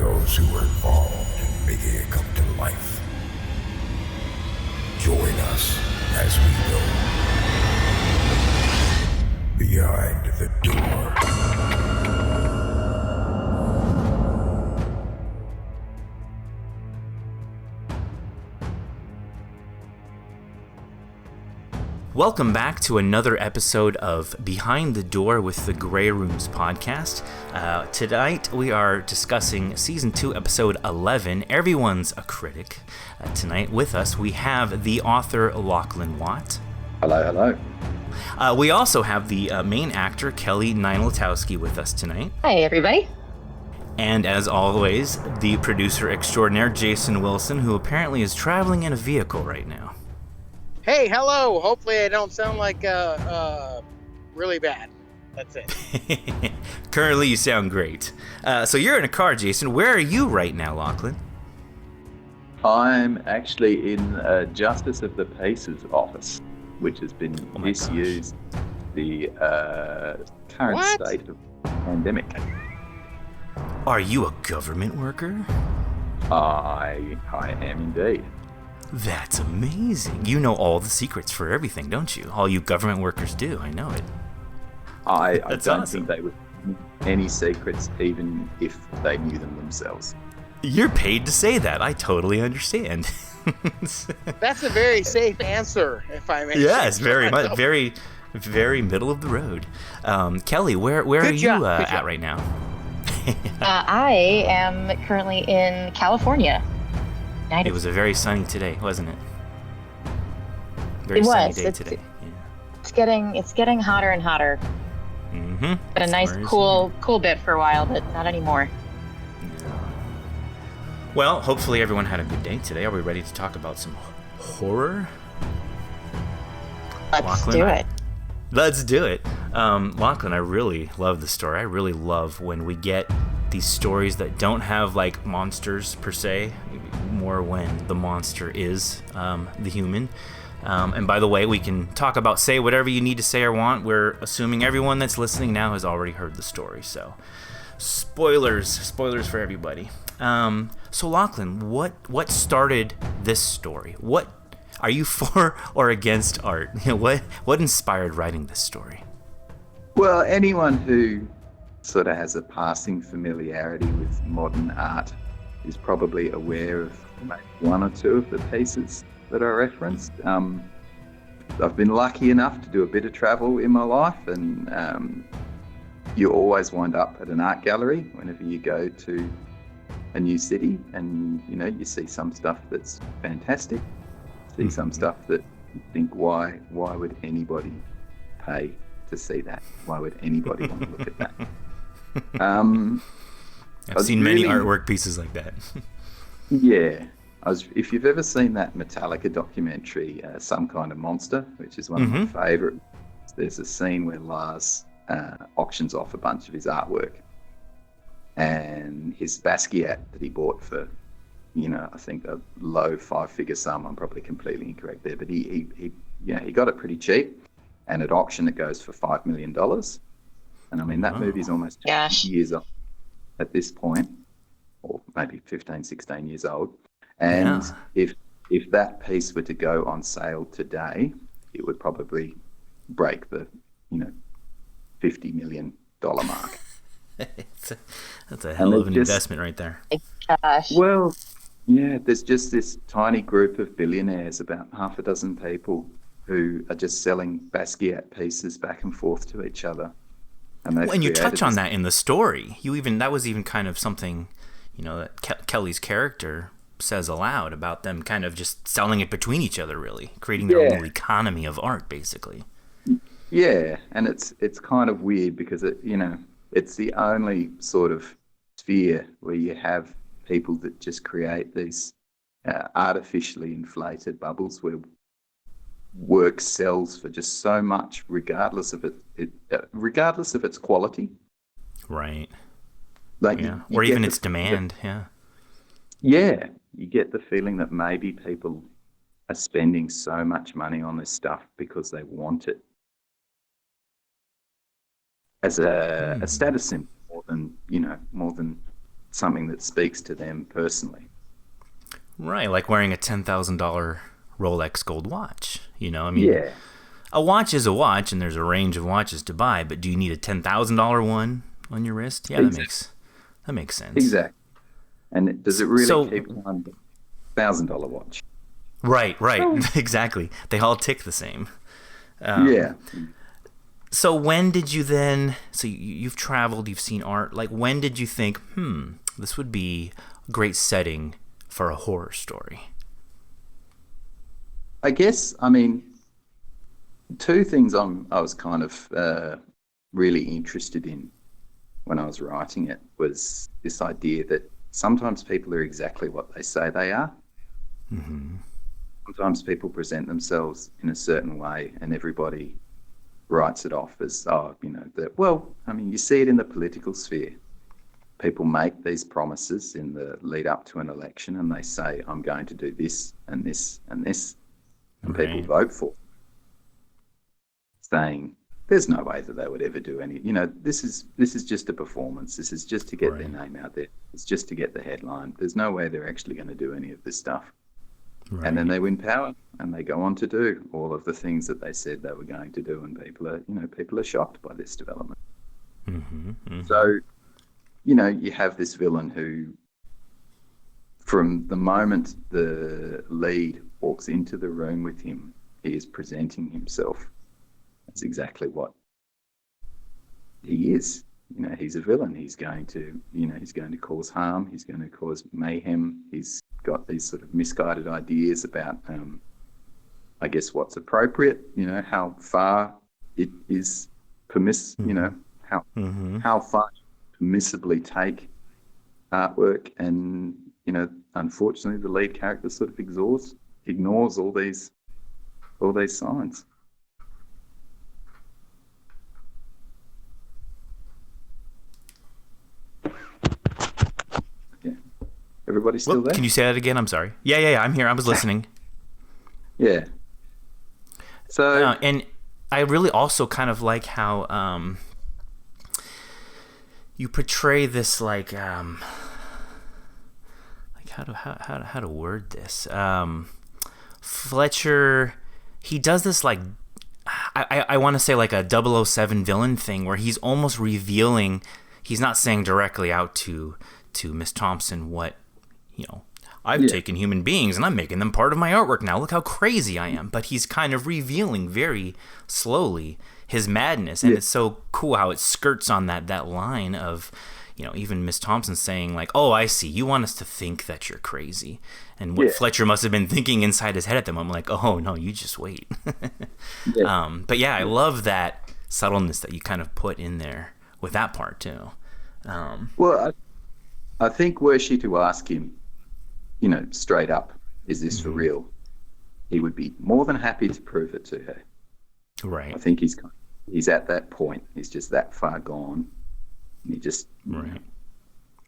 those who were involved in making it come to life. Join us as we go behind the door. Welcome back to another episode of Behind the Door with the Grey Rooms podcast. Tonight we are discussing Season 2, Episode 11, Everyone's a Critic. Tonight with us we have the author Lachlan Watt. Hello, hello. We also have the main actor Kelly Nienaltowski with us tonight. Hi, everybody. And as always, the producer extraordinaire Jason Wilson, who apparently is traveling in a vehicle right now. Hey, hello. Hopefully I don't sound like really bad. That's it. Currently, you sound great. So you're in a car, Jason. Where are you right now, Lachlan? I'm actually in Justice of the Peace's office, which has been misused. The current state of pandemic. Are you a government worker? I am indeed. That's amazing. You know all the secrets for everything, don't you? All you government workers do. I know it. I don't think they would any secrets, even if they knew them themselves. You're paid to say that. I totally understand. That's a very safe answer, if I may. Yes, very much. Very, very middle of the road. Kelly, where are you at right now? I am currently in California. It was a very sunny day, wasn't it? It sunny was. Day today. Yeah. It's getting hotter and hotter. Mm-hmm. But a nice cool bit for a while, but not anymore. Yeah. Well, hopefully everyone had a good day today. Are we ready to talk about some horror? Let's do it. Let's do it. Lachlan, I really love the story. I really love when we get these stories that don't have like monsters per se, more when the monster is the human. And by the way, we can talk about, say whatever you need to say or want. We're assuming everyone that's listening now has already heard the story, so spoilers for everybody. So Lachlan, what started this story? What are you for or against art? What inspired writing this story? Well, anyone who sort of has a passing familiarity with modern art is probably aware of maybe one or two of the pieces that I referenced. I've been lucky enough to do a bit of travel in my life, and you always wind up at an art gallery whenever you go to a new city, and you see some stuff that's fantastic, see some stuff that you think, why would anybody pay to see that? Why would anybody want to look at that? I've seen many artwork pieces like that. Yeah. If you've ever seen that Metallica documentary, Some Kind of Monster, which is one of my favourites, there's a scene where Lars auctions off a bunch of his artwork. And his Basquiat that he bought for, I think a low 5-figure sum. I'm probably completely incorrect there, but he got it pretty cheap. And at auction, it goes for $5 million. And I mean, that movie's almost 20 years old at this point, or maybe 15, 16 years old. And if that piece were to go on sale today, it would probably break the, $50 million mark. That's a hell of an investment right there. Gosh. Well, yeah, there's just this tiny group of billionaires, about half a dozen people, who are just selling Basquiat pieces back and forth to each other. And you touch on that in the story. That was even kind of something, that Kelly's character says aloud about them kind of just selling it between each other, really creating their own little economy of art, basically. Yeah, and it's kind of weird because it's the only sort of sphere where you have people that just create these artificially inflated bubbles where work sells for just so much, regardless of its quality. Right. Like, or even its demand. Yeah, you get the feeling that maybe people are spending so much money on this stuff because they want it as a status symbol more than something that speaks to them personally. Right, like wearing a $10,000 Rolex gold watch. You know, I mean, Yeah. a watch is a watch, and there's a range of watches to buy. But do you need a $10,000 one on your wrist? Yeah, that makes sense. Exactly. And does it really keep on $1,000 watch? Right, exactly. They all tick the same. Yeah. So when did you then? So you've traveled, you've seen art. Like, when did you think, this would be a great setting for a horror story? I guess, I mean, two things I was kind of really interested in when I was writing it was this idea that sometimes people are exactly what they say they are. Mm-hmm. Sometimes people present themselves in a certain way and everybody writes it off as, you see it in the political sphere. People make these promises in the lead up to an election and they say, I'm going to do this and this and this. And people vote for it, saying there's no way that they would ever do any, this is just a performance. This is just to get their name out there. It's just to get the headline. There's no way they're actually going to do any of this stuff. Right. And then they win power and they go on to do all of the things that they said they were going to do. And people are shocked by this development. Mm-hmm, mm-hmm. So, you have this villain who, from the moment the lead walks into the room with him, he is presenting himself as exactly what he is. He's a villain. He's going to cause harm. He's going to cause mayhem. He's got these sort of misguided ideas about, I guess, what's appropriate. How far it is how far you permissibly take artwork, and unfortunately, the lead character sort of ignores all these signs. Everybody still there? Can you say that again? I'm sorry. Yeah. I'm here. I was listening. Yeah. So, and I really also kind of like how you portray this how to word this. Fletcher, he does this I want to say like a 007 villain thing where he's almost revealing. He's not saying directly out to Miss Thomson what. I've taken human beings and I'm making them part of my artwork now. Look how crazy I am. But he's kind of revealing very slowly his madness. And it's so cool how it skirts on that line of, even Miss Thomson saying like, oh, I see. You want us to think that you're crazy. And what Fletcher must have been thinking inside his head at the moment, like, oh, no, you just wait. But I love that subtleness that you kind of put in there with that part too. I think were she to ask him, straight up, is this for real? He would be more than happy to prove it to her. Right. I think he's at that point. He's just that far gone. And he just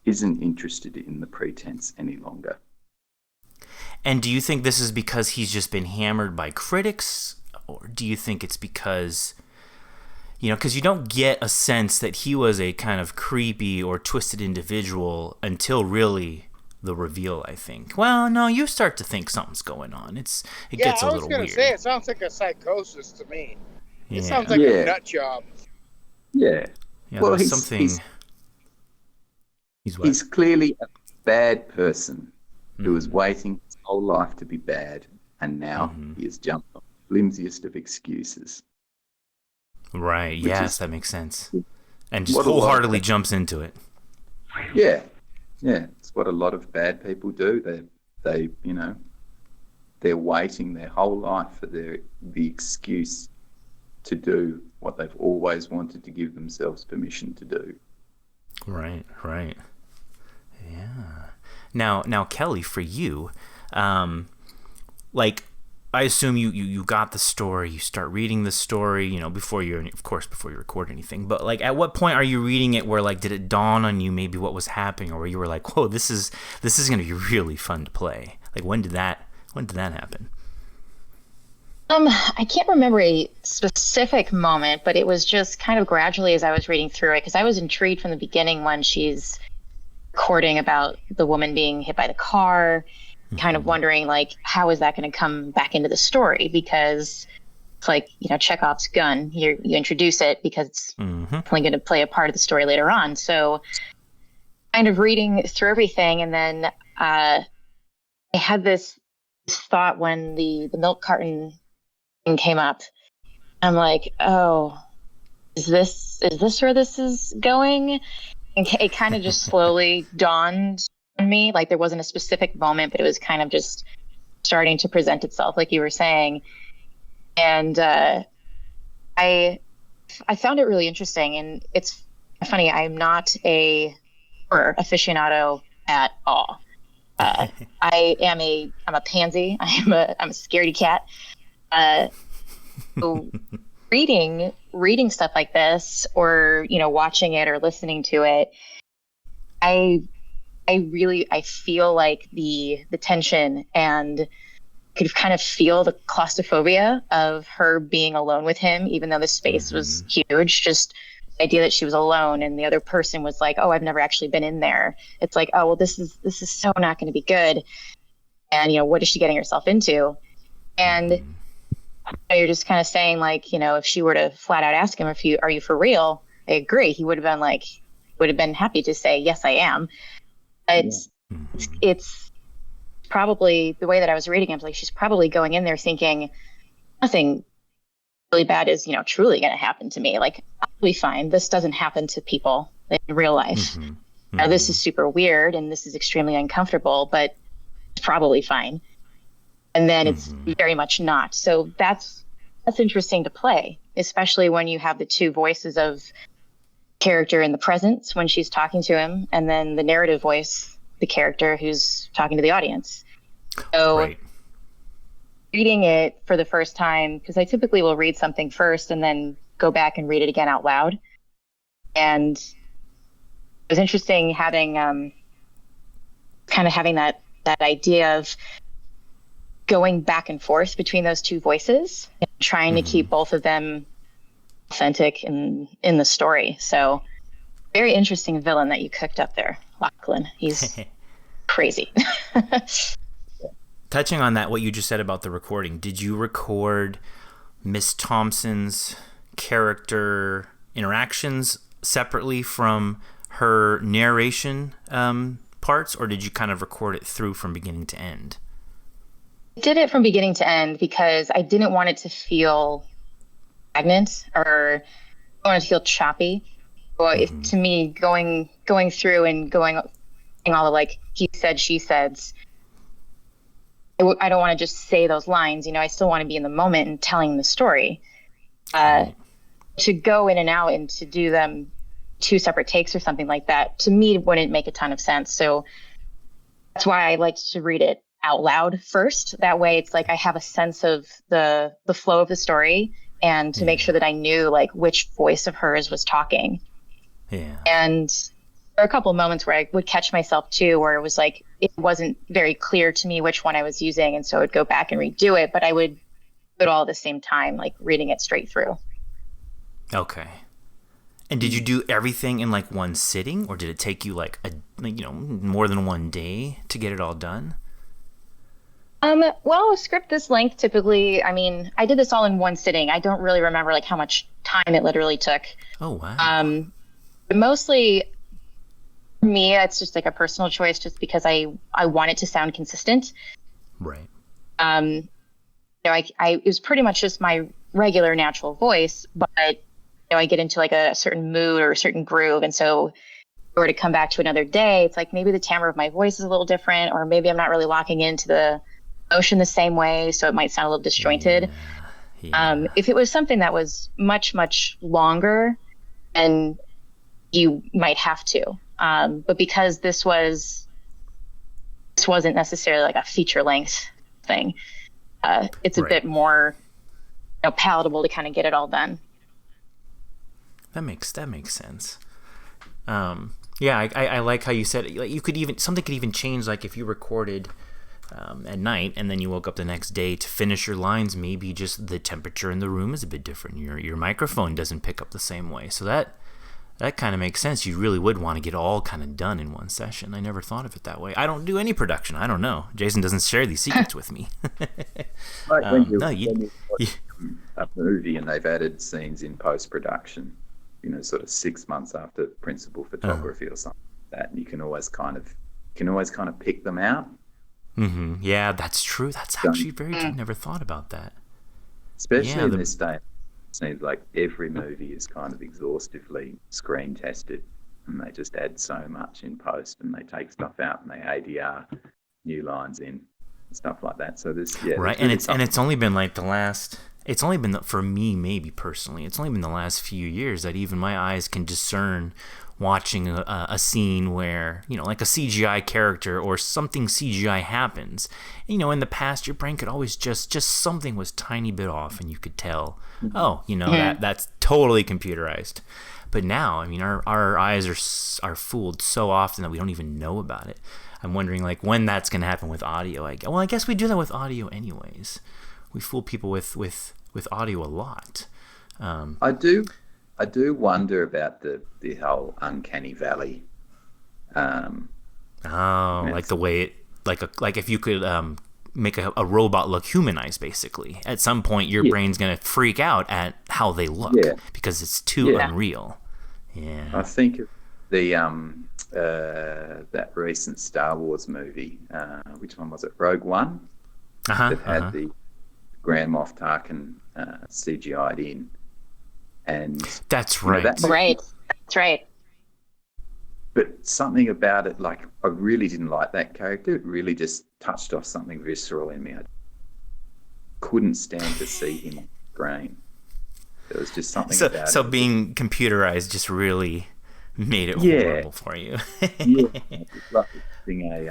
isn't interested in the pretense any longer. And do you think this is because he's just been hammered by critics? Or do you think it's because... because you don't get a sense that he was a kind of creepy or twisted individual until really the reveal, I think. Well, no, you start to think something's going on. It gets a little weird. I was going to say, it sounds like a psychosis to me. Yeah. It sounds like a nut job. Yeah. Well, he's clearly a bad person who was waiting his whole life to be bad, and now he has jumped on the flimsiest of excuses. Right, yes, that makes sense. And just wholeheartedly jumps into it. Yeah. It's what a lot of bad people do. They're waiting their whole life for the excuse to do what they've always wanted to give themselves permission to do. Right. Yeah. Now, Kelly, for you, I assume you got the story, you start reading the story, before you record anything. But at what point are you reading it where did it dawn on you maybe what was happening, or where you were like, whoa, this is going to be really fun to play? When did that happen? I can't remember a specific moment, but it was just kind of gradually as I was reading through it, because I was intrigued from the beginning when she's recording about the woman being hit by the car, kind of wondering like, how is that going to come back into the story? Because it's like, Chekhov's gun. You introduce it because it's definitely going to play a part of the story later on. So kind of reading through everything. And then I had this thought when the milk carton thing came up. I'm like, oh, is this where this is going? And it kind of just slowly dawned on me. Like there wasn't a specific moment, but it was kind of just starting to present itself, like you were saying. And I found it really interesting. And it's funny, I'm not a horror aficionado at all. I'm a pansy. I'm a scaredy cat. So reading stuff like this, or watching it or listening to it, I feel like the tension, and could kind of feel the claustrophobia of her being alone with him, even though the space was huge. Just the idea that she was alone and the other person was like, oh, I've never actually been in there. It's like, oh, well, this is so not going to be good. And, what is she getting herself into? And you're just kind of saying like, if she were to flat out ask him, are you for real? I agree. He would have been happy to say, yes, I am. But it's probably the way that I was reading. I was like, she's probably going in there thinking nothing really bad is, truly going to happen to me. Like, I'll be fine. This doesn't happen to people in real life. Now, this is super weird and this is extremely uncomfortable, but it's probably fine. And then it's very much not. So that's interesting to play, especially when you have the two voices of character in the present when she's talking to him, and then the narrative voice, the character who's talking to the audience. So reading it for the first time, because I typically will read something first and then go back and read it again out loud. And it was interesting having that idea of going back and forth between those two voices and trying to keep both of them authentic in the story. So very interesting villain that you cooked up there, Lachlan. He's crazy. Touching on that, what you just said about the recording, did you record Miss Thomson's character interactions separately from her narration parts, or did you kind of record it through from beginning to end? I did it from beginning to end because I didn't want it to feel stagnant, or I wanted to feel choppy. Well, to me, going through and going all the like he said, she said's, I don't want to just say those lines. I still want to be in the moment and telling the story. To go in and out and to do them two separate takes or something like that, to me, wouldn't make a ton of sense. So that's why I liked to read it out loud first. That way it's like I have a sense of the flow of the story, and to make sure that I knew like which voice of hers was talking. Yeah. And there are a couple of moments where I would catch myself too, where it was like it wasn't very clear to me which one I was using, and so I would go back and redo it, but I would do it all at the same time, like reading it straight through. Okay. And did you do everything in like one sitting, or did it take you like more than one day to get it all done? Well, a script this length, typically, I did this all in one sitting. I don't really remember like how much time it literally took. Oh, wow. But mostly for me, it's just like a personal choice, just because I want it to sound consistent. Right. It was pretty much just my regular natural voice, but I get into like a certain mood or a certain groove. And so if I were to come back to another day, it's like maybe the timbre of my voice is a little different, or maybe I'm not really locking into the emotion the same way, so it might sound a little disjointed. Yeah. If it was something that was much, much longer, and you might have to. But because this wasn't necessarily like a feature length thing, it's a bit more palatable to kind of get it all done. That makes sense. I like how you said like something could even change, like if you recorded at night and then you woke up the next day to finish your lines, maybe just the temperature in the room is a bit different. Your microphone doesn't pick up the same way. So That kind of makes sense. You really would want to get all kind of done in one session. I never thought of it that way. I don't do any production. I don't know. Jason doesn't share these secrets with me. Like when you watch a movie and they've added scenes in post-production, sort of 6 months after principal photography or something like that, and you can always kind of pick them out. Mm-hmm. Yeah, that's true. That's actually very true. Never thought about that. Especially in this day. It seems like every movie is kind of exhaustively screen tested, and they just add so much in post, and they take stuff out and they ADR new lines in and stuff like that. So there's right, and it's only been like it's only been for me, maybe personally, it's only been the last few years that even my eyes can discern watching a scene where, like a CGI character or something CGI happens. In the past, your brain could always just something was tiny bit off, and you could tell, that's totally computerized. But now, our eyes are fooled so often that we don't even know about it. I'm wondering, like, when that's going to happen with audio. I guess we do that with audio anyways. We fool people with audio a lot. I do wonder about the whole uncanny valley. Like the way it, like if you could make a robot look humanized, basically. At some point, your brain's gonna freak out at how they look because it's too unreal. Yeah. I think the that recent Star Wars movie, which one was it? Rogue One. That had the Grand Moff Tarkin CGI'd in. And that's right. That's right. But something about it, like, I really didn't like that character. It really just touched off something visceral in me. I couldn't stand to see him on screen. There was just something about it. So being computerized just really made it horrible for you.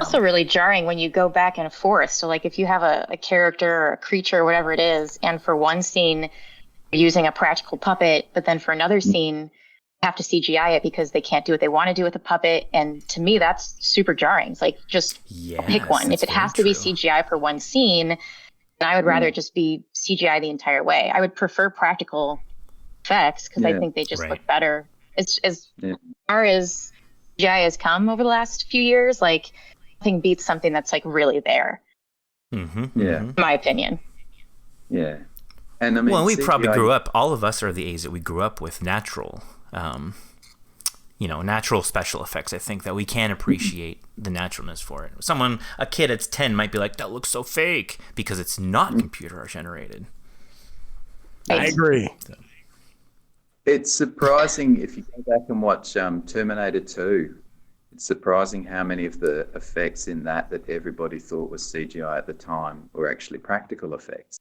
Also really jarring when you go back in a forest. So like if you have a character or a creature or whatever it is, and for one scene you're using a practical puppet, but then for another scene you have to CGI it because they can't do what they want to do with the puppet. And to me, that's super jarring. It's like, just pick one. If it has to be CGI for one scene, then I would rather just be CGI the entire way. I would prefer practical effects because I think they just look better. As far as CGI has come over the last few years, like, nothing beats something that's like really there. In my opinion. Yeah. And I mean, well, we probably grew up, all of us are the age that we grew up with natural, natural special effects. I think that we can appreciate the naturalness for it. A kid at 10 might be like, that looks so fake, because it's not computer generated. I agree. It's surprising if you go back and watch Terminator 2. It's surprising how many of the effects in that everybody thought was CGI at the time were actually practical effects.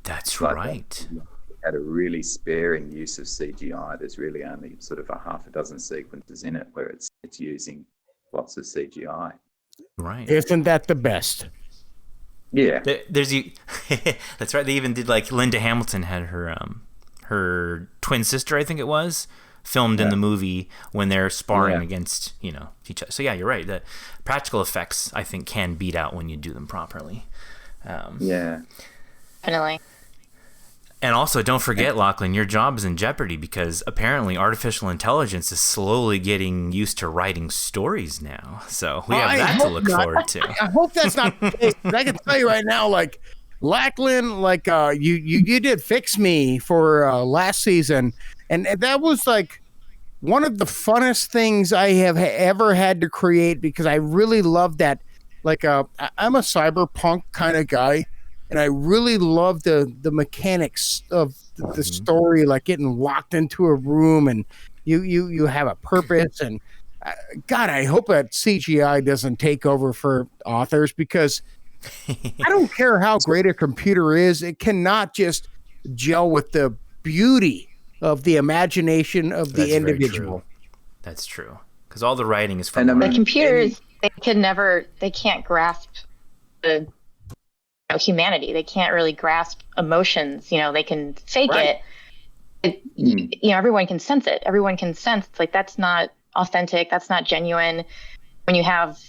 That's right. We had a really sparing use of CGI. There's really only sort of a half a dozen sequences in it where it's using lots of CGI. Right. Isn't that the best? Yeah. That's right. They even did, like, Linda Hamilton had her twin sister, I think it was, filmed in the movie when they're sparring against, each other. So yeah, you're right. The practical effects, I think, can beat out when you do them properly. Definitely. And also, don't forget, Lachlan, your job is in jeopardy because apparently artificial intelligence is slowly getting used to writing stories now. So we have that to look forward to. I hope that's not the case. I can tell you right now, like, Lachlan, like, you did Fix Me for last season, and that was like one of the funnest things I have ever had to create, because I really love that. Like, I'm a cyberpunk kind of guy, and I really love the mechanics of the story, like getting locked into a room and you have a purpose. And God, I hope that CGI doesn't take over for authors, because I don't care how great a computer is, it cannot just gel with the beauty of the imagination of the individual. That's true. Because all the writing is from the computers. They can't grasp the humanity. They can't really grasp emotions. They can fake it. Everyone can sense it. Everyone can sense, like, that's not authentic. That's not genuine. When you have,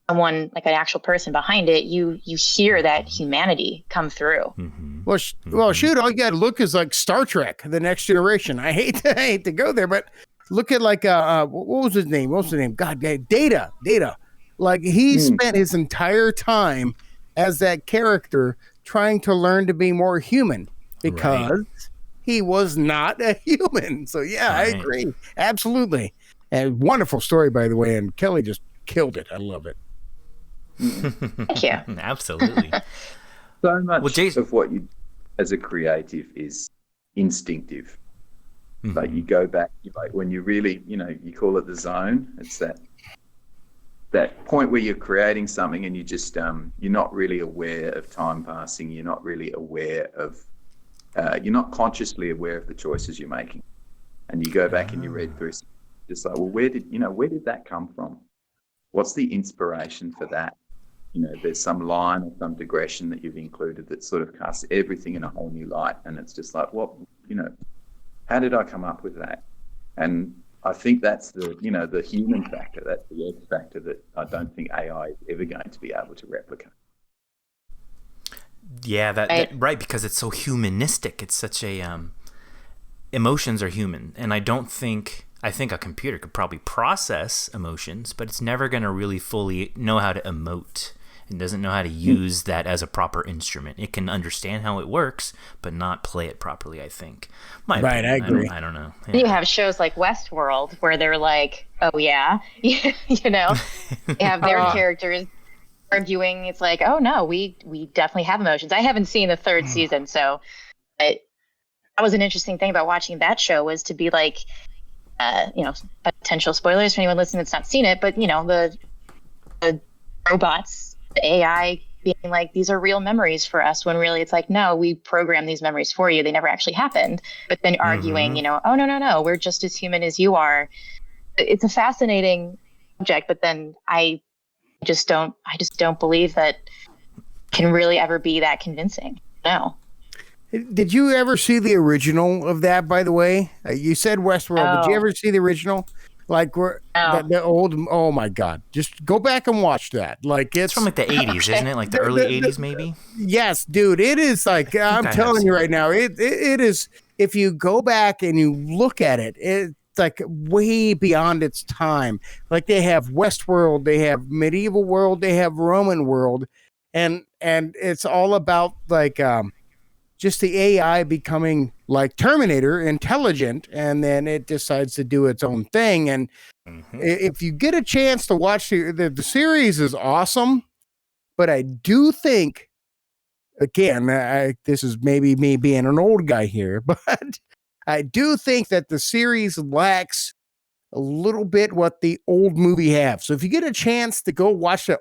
someone, like an actual person behind it, you hear that humanity come through. Mm-hmm. Well, shoot, all you got to look is like Star Trek: The Next Generation. I hate to go there, but look at like what was his name? God, Data. Like he spent his entire time as that character trying to learn to be more human because he was not a human. So yeah, I agree, absolutely. And wonderful story, by the way. And Kelly just killed it. I love it. Thank you. Absolutely. So much of what you as a creative is instinctive. Mm-hmm. Like you go back, when you really, you call it the zone. It's that point where you're creating something and you just you're not really aware of time passing. You're not really aware of you're not consciously aware of the choices you're making. And you go back and you read through, just like, well, where did that come from? What's the inspiration for that? There's some line or some digression that you've included that sort of casts everything in a whole new light. And it's just like, how did I come up with that? And I think that's the human factor, that's the X factor that I don't think AI is ever going to be able to replicate. Yeah, that right, because it's so humanistic. It's such a emotions are human, and I think a computer could probably process emotions, but it's never going to really fully know how to emote. It doesn't know how to use that as a proper instrument. It can understand how it works, but not play it properly, I think. I agree. I don't know. Yeah. You have shows like Westworld where they're like, oh, yeah. You have their characters arguing. It's like, oh, no, we definitely have emotions. I haven't seen the third season, so that was an interesting thing about watching that show, was to be like, potential spoilers for anyone listening that's not seen it, but, the robots, the AI being like, these are real memories for us, when really it's like, no, we program these memories for you. They never actually happened. But then arguing, oh, no, we're just as human as you are. It's a fascinating subject, but then I just don't believe that can really ever be that convincing. No. Did you ever see the original of that, by the way? You said Westworld. Did you ever see the original? Like the old, oh my God. Just go back and watch that. Like it's from like the 80s, isn't it? Like the early 80s maybe? Yes, dude. It is like, I'm telling you right now, it is, if you go back and you look at it, it's like way beyond its time. Like they have Westworld, they have medieval world, they have Roman world, and it's all about like just the AI becoming like Terminator, intelligent, and then it decides to do its own thing. And if you get a chance to watch the series is awesome, but I do think, again, this is maybe me being an old guy here, but I do think that the series lacks a little bit what the old movie have. So if you get a chance to go watch the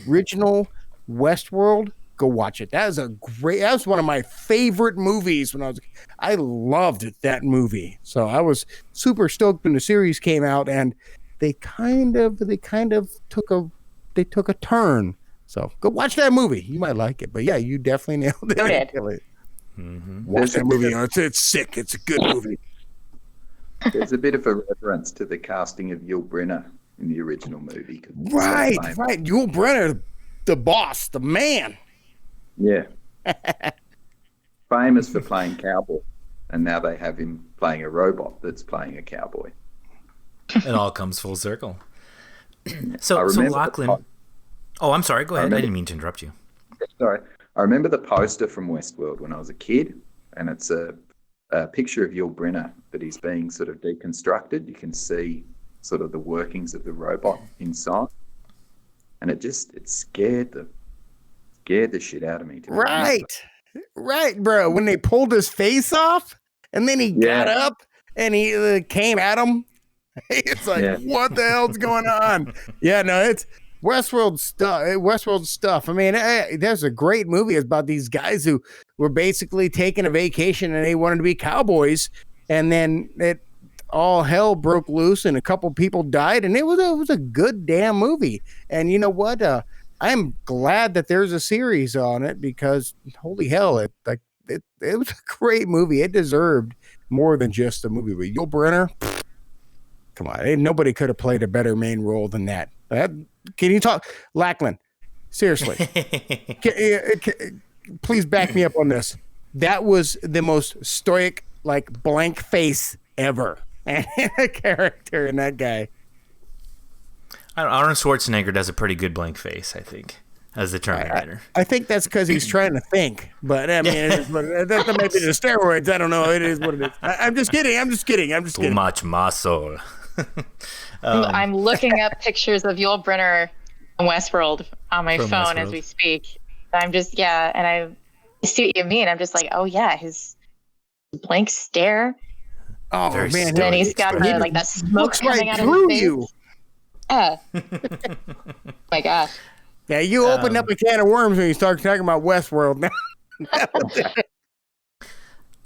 original Westworld, go watch it. That was one of my favorite movies when I loved that movie. So I was super stoked when the series came out, and they kind of took a turn. So go watch that movie. You might like it. But yeah, you definitely nailed it. Watch that movie. It's sick. It's a good movie. There's a bit of a reference to the casting of Yul Brynner in the original movie. Right. Yul Brynner, the boss, the man. Yeah. Famous for playing cowboy, and now they have him playing a robot that's playing a cowboy. It all comes full circle. So Lachlan. Oh, I'm sorry. Go ahead. I didn't mean to interrupt you. Sorry. I remember the poster from Westworld when I was a kid, and it's a picture of Yul Brynner, but he's being sort of deconstructed. You can see sort of the workings of the robot inside, and it scared the shit out of me. Right, bro. When they pulled his face off, and then he got up and he came at him. It's like, what the hell's going on? Yeah, no, it's Westworld stuff. I mean, there's a great movie about these guys who were basically taking a vacation and they wanted to be cowboys, and then all hell broke loose and a couple people died, and it was a good damn movie. And you know what? I'm glad that there's a series on it, because holy hell, it was a great movie. It deserved more than just a movie. But Yul Brynner, Come on, nobody could have played a better main role than that. Can you talk, Lachlan? Seriously, please back me up on this. That was the most stoic, like blank face ever, and a character in that guy. Arnold Schwarzenegger does a pretty good blank face, I think, as the Terminator. I think that's because he's trying to think, but I mean, that might be the steroids. I don't know. It is what it is. I'm just kidding. Too much muscle. I'm looking up pictures of Yul Brynner from Westworld on my phone as we speak. I'm just, and I see what you mean. I'm just like, oh yeah, his blank stare. Oh Very man, And then he's got that smoke coming out of his face. You. Yeah. My gosh. Yeah, you opened up a can of worms when you started talking about Westworld.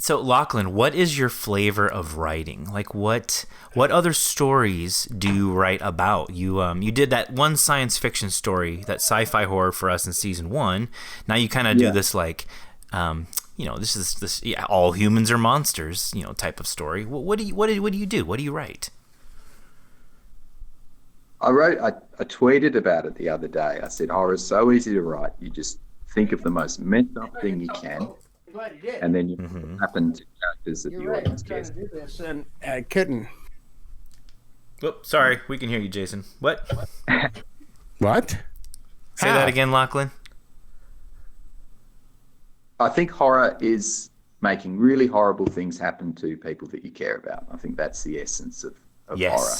So, Lachlan, what is your flavor of writing? Like, what other stories do you write about? You did that one science fiction story, that sci-fi horror for us in season 1. Now you kind of do this like, this is all humans are monsters, type of story. What do you do? What do you write? I tweeted about it the other day. I said, horror is so easy to write. You just think of the most messed up thing you can, and then you happen to characters that the audience cares. And I couldn't. Whoop, sorry, we can hear you, Jason. What? What? Say that again, Lachlan. I think horror is making really horrible things happen to people that you care about. I think that's the essence of horror.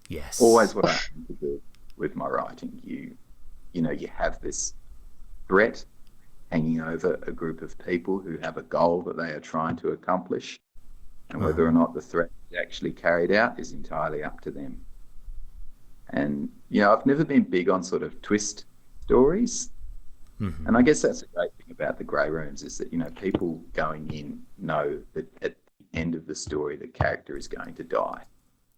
Yes. Always what I aim to do with my writing. You have this threat hanging over a group of people who have a goal that they are trying to accomplish, and whether or not the threat is actually carried out is entirely up to them. And I've never been big on sort of twist stories, and I guess that's a great thing about the grey rooms is that people going in know that at the end of the story the character is going to die.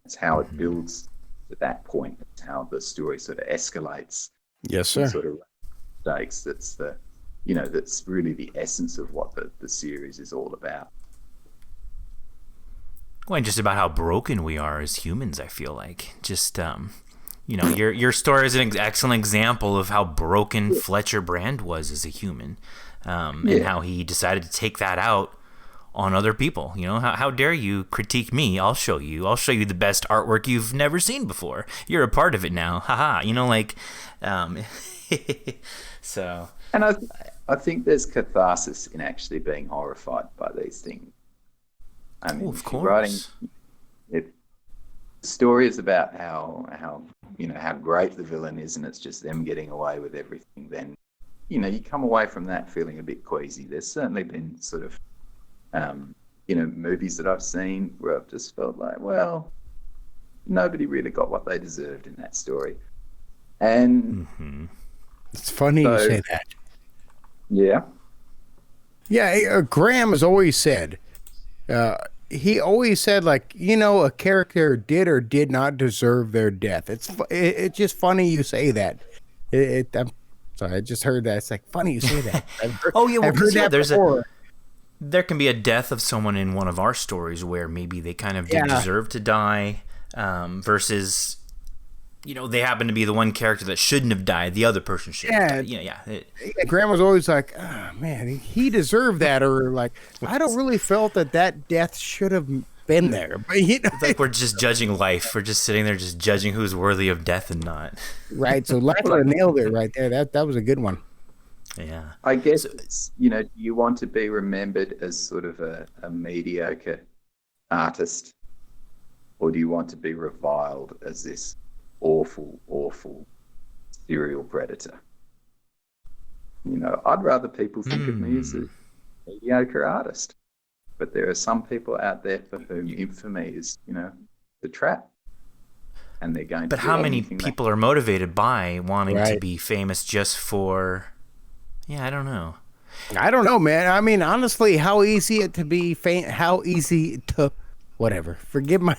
That's how it builds to that point. That's how the story sort of escalates. Yes, sir. Sort of stakes. That's that's really the essence of what the series is all about. Well, and just about how broken we are as humans, I feel like. Just, your story is an excellent example of how broken Fletcher Brand was as a human, and how he decided to take that out on other people. How dare you critique me? I'll show you the best artwork you've never seen before. You're a part of it now. Haha. So. And I think there's catharsis in actually being horrified by these things. I mean, of course. Writing, the story is about how great the villain is, and it's just them getting away with everything. Then, you come away from that feeling a bit queasy. There's certainly been sort of movies that I've seen where I've just felt like, well, nobody really got what they deserved in that story. And it's funny you say that. Yeah. Yeah, Graham has always said, he always said, like, a character did or did not deserve their death. It's just funny you say that. I'm sorry, I just heard that. It's like funny you say that. I've heard that before. There can be a death of someone in one of our stories where maybe they kind of did deserve to die, versus, they happen to be the one character that shouldn't have died. The other person should have died. Grandma's always like, oh, man, he deserved that. Or like, I don't really felt that death should have been there. But, it's like we're just judging life. We're just sitting there just judging who's worthy of death and not. Right. So Lachlan nailed it right there. That was a good one. Yeah. I guess it's, do you want to be remembered as sort of a mediocre artist, or do you want to be reviled as this awful, awful serial predator? I'd rather people think of me as a mediocre artist, but there are some people out there for whom infamy is, the trap. And they're going But to how many people are motivated by wanting to be famous just for... Yeah, I don't know. I don't know, man. I mean, honestly, how easy it to be how easy to whatever. Forgive my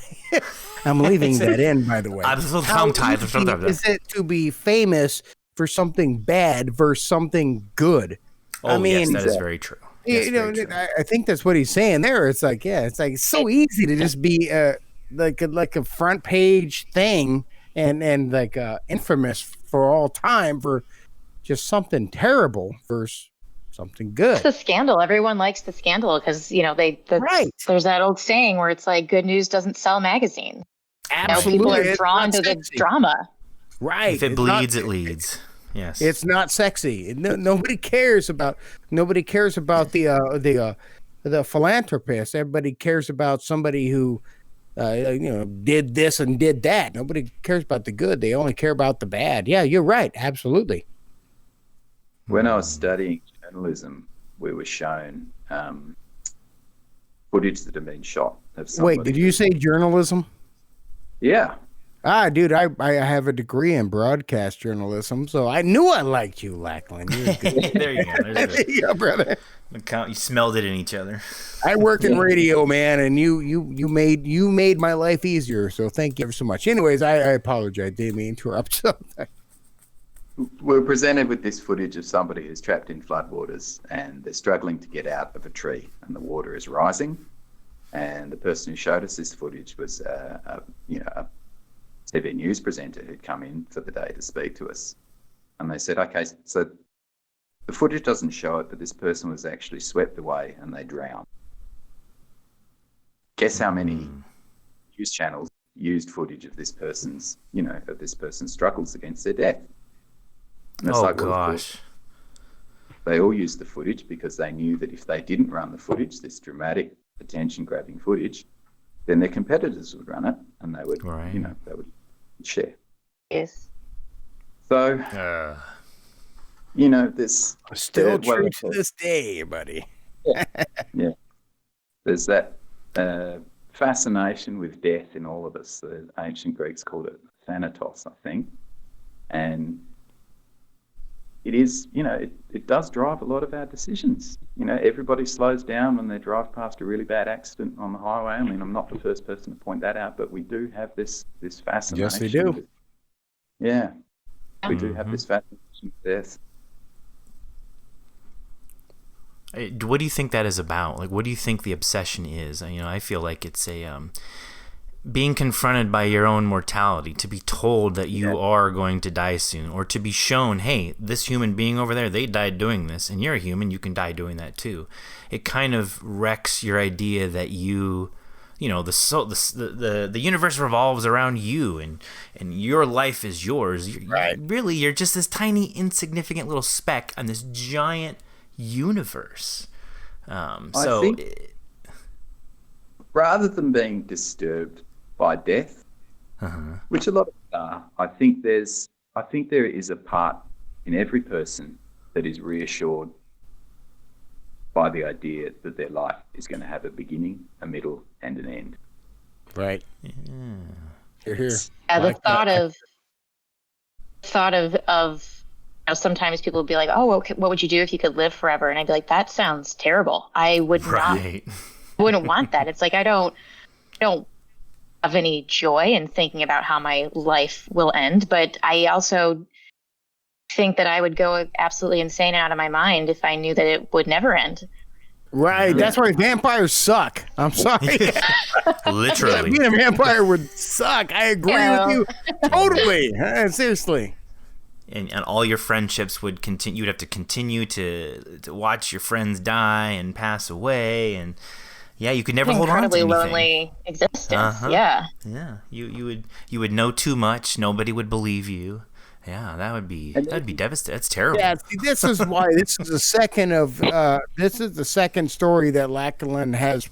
I'm leaving that in, by the way. I'm so tongue-tied. Is it to be famous for something bad versus something good? Oh, I mean, yes, that is very true. I think that's what he's saying there. It's like, it's so easy to just be like a front page thing and like infamous for all time for just something terrible versus something good. It's the scandal. Everyone likes the scandal because, Right. There's that old saying where it's like good news doesn't sell magazines. Absolutely. People are It's drawn not to the sexy. drama. Right. If it It's bleeds, not- it leads. Yes. It's not sexy. Nobody cares about the philanthropist. Everybody cares about somebody who did this and did that. Nobody cares about the good. They only care about the bad. Yeah, you're right. Absolutely. When I was studying journalism, we were shown footage that had been shot of somebody. Wait, did you say journalism? Yeah. Dude, I have a degree in broadcast journalism, so I knew I liked you, Lachlan. You're good. There you go. There's Yeah, brother. you smelled it in each other. I worked in radio, man, and you made my life easier. So thank you ever so much. Anyways, I apologize. Didn't mean to interrupt. We're presented with this footage of somebody who's trapped in floodwaters and they're struggling to get out of a tree and the water is rising. And the person who showed us this footage was a TV news presenter who'd come in for the day to speak to us. And they said, okay, so the footage doesn't show it, but this person was actually swept away and they drowned. Guess how many news channels used footage of this person's struggles against their death? And it's Oh, well, of gosh. course, they all used the footage because they knew that if they didn't run the footage, this dramatic, attention-grabbing footage, then their competitors would run it and they would, Right. they would share. Yes. So, this Still well, true to this day, buddy. yeah, there's that fascination with death in all of us. The ancient Greeks called it thanatos, I think, and it is, it does drive a lot of our decisions. Everybody slows down when they drive past a really bad accident on the highway. I mean, I'm not the first person to point that out, but we do have this fascination. Yes, we do. Yeah, we do have this fascination with death. What do you think that is about? Like, what do you think the obsession is? I feel like it's being confronted by your own mortality, to be told that you are going to die soon, or to be shown, hey, this human being over there, they died doing this, and you're a human, you can die doing that too. It kind of wrecks your idea that the universe revolves around you, and your life is yours. Really, you're just this tiny, insignificant little speck on this giant universe. I think rather than being disturbed by death, which a lot of us are, I think there is a part in every person that is reassured by the idea that their life is going to have a beginning, a middle, and an end. Right. Yeah. Here. Yeah, the thought of sometimes people would be like, oh, okay, what would you do if you could live forever? And I'd be like, that sounds terrible. I would wouldn't want that. It's like I don't have any joy in thinking about how my life will end, but I also think that I would go absolutely insane out of my mind if I knew that it would never end. Right. That's why vampires suck. I'm sorry. Literally. Being a vampire would suck. I agree with you totally. Seriously. And all your friendships would continue. You'd have to continue to watch your friends die and pass away, and you could never hold on to anything. Incredibly lonely existence. Yeah. You would know too much. Nobody would believe you. Yeah, that'd be devastating. That's terrible. Yeah, see, this is why this is the second story that Lachlan has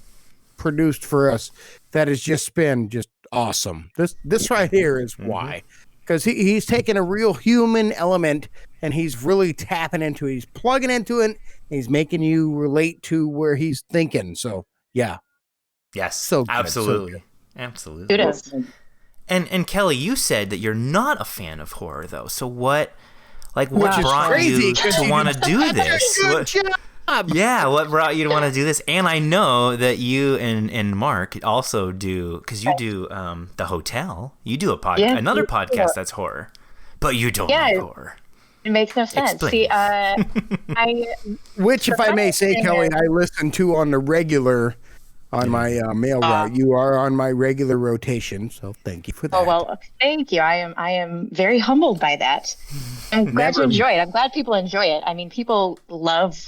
produced for us that has just been awesome. This right here is why. Because he's taking a real human element and he's really tapping into it. He's plugging into it. And he's making you relate to where he's thinking. So, yeah. Yes. So good, absolutely. so good. Absolutely. It is. And Kelly, you said that you're not a fan of horror, though. So what brought crazy, you to want to do this? Good job. Yeah, what brought you to want to do this? And I know that you and Mark also do, because you do The Hotel. You do another podcast that's horror, but you don't like horror. It makes no sense. Explain. See, Which, if I may say, Kelly, I listen to on the regular on my mail route. You are on my regular rotation, so thank you for that. Oh well, thank you. I am very humbled by that. I'm glad you enjoy it. I'm glad people enjoy it. I mean, people love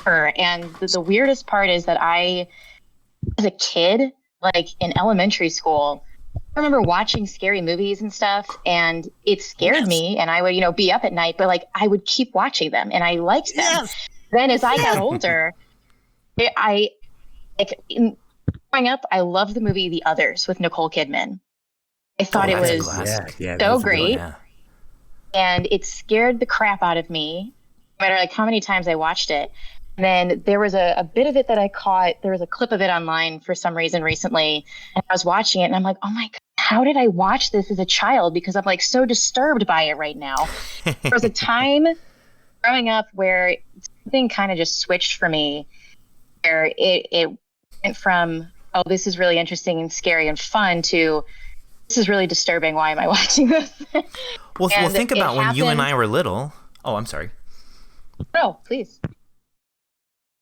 her, and the weirdest part is that I, as a kid, like in elementary school, I remember watching scary movies and stuff, and it scared me, and I would, be up at night, but like I would keep watching them, and I liked them. Yes. Then as I got older, growing up, I loved the movie The Others with Nicole Kidman. I thought it was so great, and it scared the crap out of me, no matter like how many times I watched it. And then there was a bit of it that I caught. There was a clip of it online for some reason recently, and I was watching it, and I'm like, oh my God, how did I watch this as a child? Because I'm like so disturbed by it right now. There was a time growing up where something kind of just switched for me, where it went from, oh, this is really interesting and scary and fun, to this is really disturbing. Why am I watching this? Well, think about when you and I were little. Oh, I'm sorry. No, please.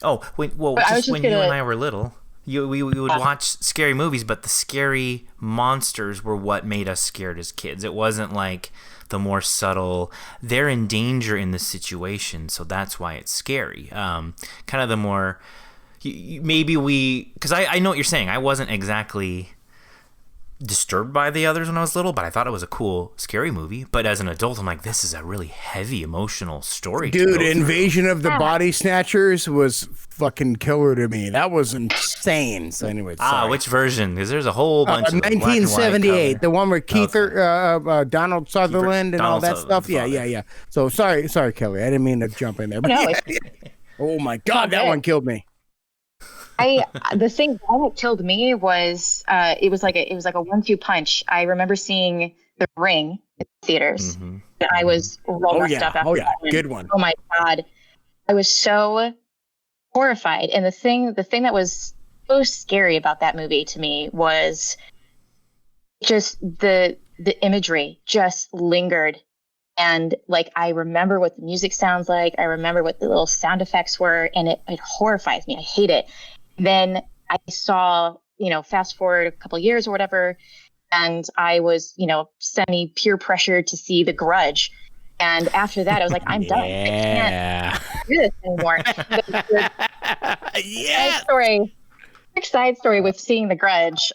Oh, when you and I were little, we would watch scary movies, but the scary monsters were what made us scared as kids. It wasn't like the more subtle, they're in danger in the situation, so that's why it's scary. Kind of the more, because I know what you're saying. I wasn't exactly disturbed by The Others when I was little, but I thought it was a cool, scary movie. But as an adult, I'm like, this is a really heavy, emotional story. Dude, Invasion of the Body Snatchers was fucking killer to me. That was insane. So anyway, which version? Because there's a whole bunch of 1978, the one with Donald Sutherland and all that stuff. Yeah. So sorry, Kelly. I didn't mean to jump in there. But oh my God, that one killed me. The thing that killed me was it was like a 1-2 punch. I remember seeing The Ring in theaters, and I was rolled up after that. Good one. Oh my God, I was so horrified. And the thing that was so scary about that movie to me was just the imagery just lingered. And like, I remember what the music sounds like. I remember what the little sound effects were, and it horrifies me. I hate it. Then I saw, fast forward a couple of years or whatever, and I was, semi peer pressured to see The Grudge. And after that, I was like, I'm done. I can't do this anymore. Quick side story with seeing The Grudge.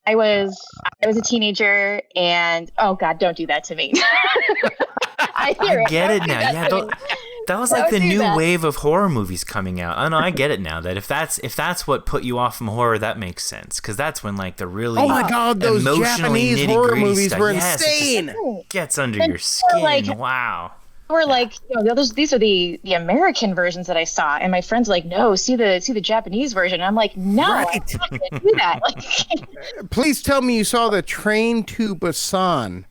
I was a teenager, and oh God, don't do that to me. I get it now. Yeah, that was like the new wave of horror movies coming out. Oh no, I get it now. That if that's what put you off from horror, that makes sense, because that's when like the really those Japanese horror movies were insane. It gets under your skin. Wow. Or like, these are the American versions that I saw, and my friends were like, no, see the Japanese version. And I'm like, no, I'm not gonna do that. Please tell me you saw the Train to Busan.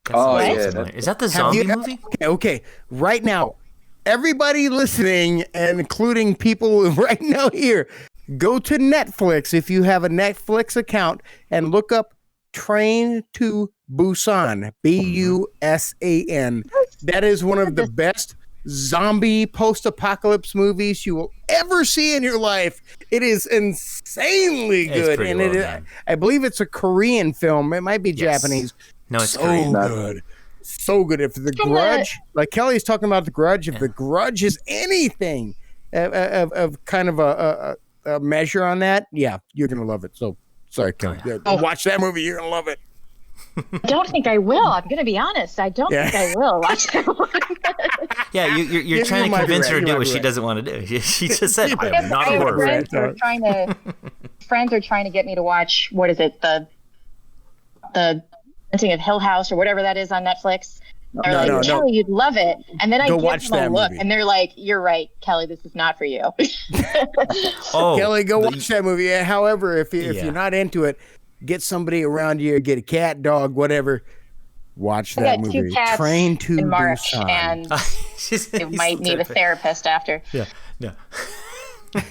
Is that the zombie movie? Okay. Right now, everybody listening, and including people right now here, go to Netflix if you have a Netflix account and look up Train to Busan. Busan. That is one of the best zombie post-apocalypse movies you will ever see in your life. It is insanely good, and I believe it's a Korean film. It might be Japanese. No, it's Korean. Good. So good. If The Grudge, like Kelly's talking about The Grudge, if The Grudge is anything of kind of a measure on that, you're going to love it. So, sorry, Kelly. Watch that movie. You're going to love it. I don't think I will. I'm going to be honest. I don't think I will watch that one. You're trying to convince her to do what she doesn't want to do. She just said, I am not a horror fan. Friends are trying to get me to watch, what is it, the Haunting of Hill House or whatever that is on Netflix. They're like, Kelly, you'd love it. And then I give them a look, and they're like, you're right, Kelly, this is not for you. Kelly, go watch that movie. However, if you're not into it, get somebody around you, get a cat, dog, whatever. Watch that movie. 2 cats Train to in March, Busan. and you might need a therapist after. Yeah.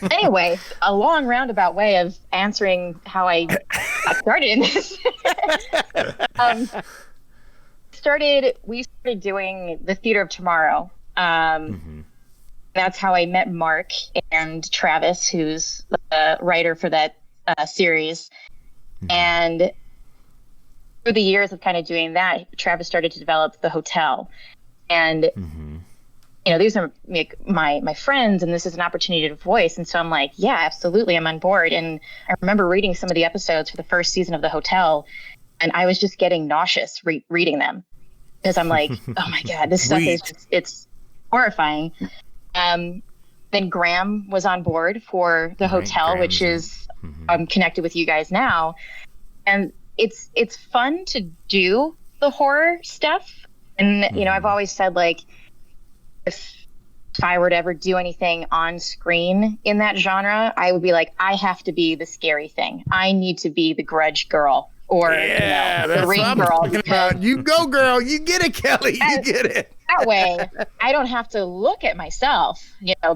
Anyway, a long roundabout way of answering how I got started in this. We started doing the Theater of Tomorrow. That's how I met Mark and Travis, who's the writer for that series. And through the years of kind of doing that, Travis started to develop the hotel. And, these are my friends, and this is an opportunity to voice. And so I'm like, yeah, absolutely, I'm on board. And I remember reading some of the episodes for the first season of the hotel, and I was just getting nauseous reading them, because I'm like, oh my God, this stuff is it's horrifying. Then Graham was on board for the hotel, Graham, which is I'm connected with you guys now, and it's fun to do the horror stuff. And I've always said, like, if I were to ever do anything on screen in that genre, I would be like, I have to be the scary thing. I need to be the Grudge girl, or the Ring girl. You go, girl. You get it, Kelly. You get it. That way, I don't have to look at myself.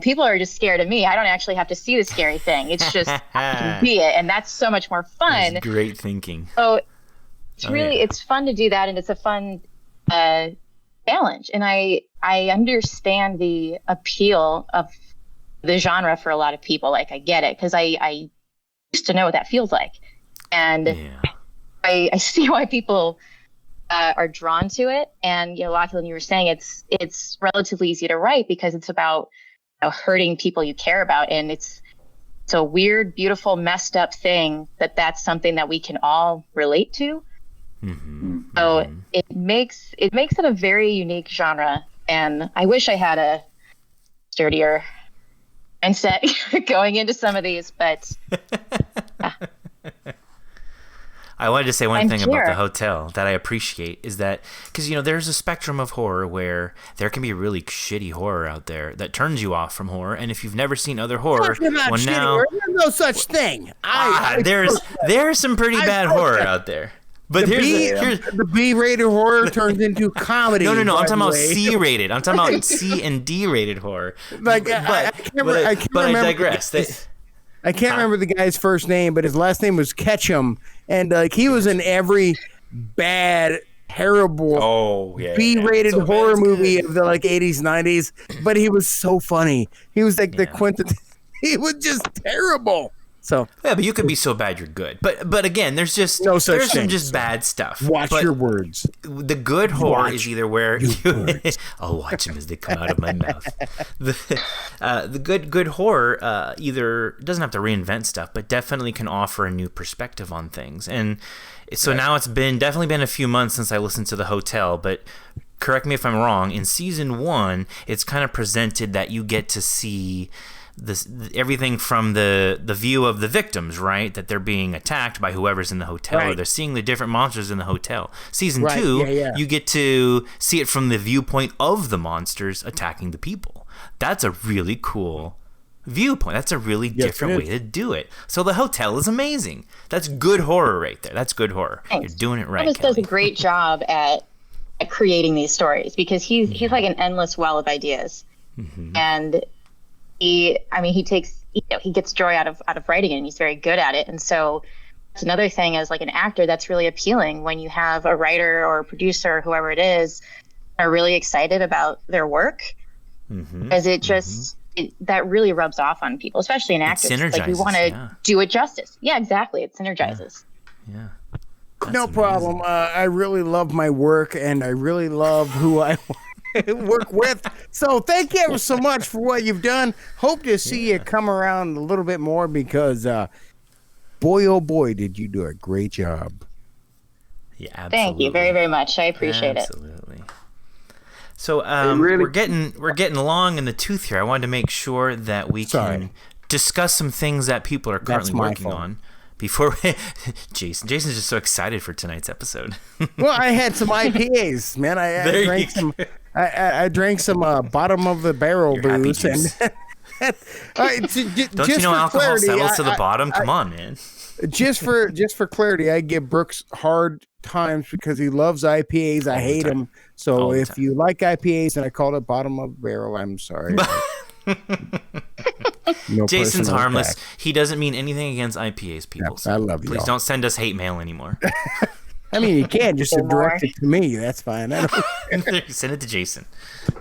People are just scared of me. I don't actually have to see the scary thing. It's just I can be it, and that's so much more fun. That's great thinking. So it's it's fun to do that, and it's a fun challenge. And I understand the appeal of the genre for a lot of people. Like, I get it, because I used to know what that feels like, and I see why people are drawn to it. And Lachlan, you were saying it's relatively easy to write because it's about hurting people you care about, and it's a weird, beautiful, messed up thing that's something that we can all relate to. So it makes it a very unique genre, and I wish I had a sturdier mindset going into some of these, but I wanted to say one thing about the hotel that I appreciate is that, because, there's a spectrum of horror where there can be really shitty horror out there that turns you off from horror. And if you've never seen other horror, there's no such thing. There's some pretty bad horror out there. But the B-rated horror turns into comedy. No. I'm talking about C-rated. I'm talking about C and D-rated horror. Like, I digress. I can't remember the guy's first name, but his last name was Ketchum, and he was in every bad, terrible B-rated horror movie of the 80s, 90s. But he was so funny. He was like the quintessence. He was just terrible. So but you could be so bad you're good. But again, there's just no such there's thing, some just bad stuff. Watch your words. The good horror is either where I'll watch them as they come out of my mouth. The good horror either doesn't have to reinvent stuff, but definitely can offer a new perspective on things. And so now it's definitely been a few months since I listened to The Hotel, but correct me if I'm wrong. In season 1, it's kind of presented that you get to see everything from the view of the victims, right? That they're being attacked by whoever's in the hotel, or they're seeing the different monsters in the hotel. Season 2, you get to see it from the viewpoint of the monsters attacking the people. That's a really cool viewpoint. That's a really different way to do it. So The Hotel is amazing. That's good horror right there. That's good horror. Thanks. You're doing it right. Travis does a great job at creating these stories, because he's like an endless well of ideas, and he takes, he gets joy out of writing it, and he's very good at it. And so that's another thing, as like an actor, that's really appealing when you have a writer or a producer or whoever it is are really excited about their work, because it just that really rubs off on people, especially in actors. Like, we want to do it justice. Yeah, exactly. It synergizes. Yeah. No problem. I really love my work, and I really love who I work with. So thank you ever so much for what you've done. Hope to see you come around a little bit more, because boy, oh boy, did you do a great job. Yeah, absolutely. Thank you very, very much. I appreciate it. Absolutely. So we're getting long in the tooth here. I wanted to make sure that we can discuss some things that people are currently working on. Before Jason's just so excited for tonight's episode. Well, I had some IPAs, man. I drank some bottom of the barrel booze, and don't you know alcohol settles to the bottom? Come on, man. Just for clarity, I give Brooks hard times because he loves IPAs. I hate them. So if you like IPAs and I called it bottom of the barrel, I'm sorry. No, Jason's harmless. He doesn't mean anything against IPAs, people. I love you. Please don't send us hate mail anymore. I mean, you can just Say more. direct it to me. That's fine. I don't Send it to Jason.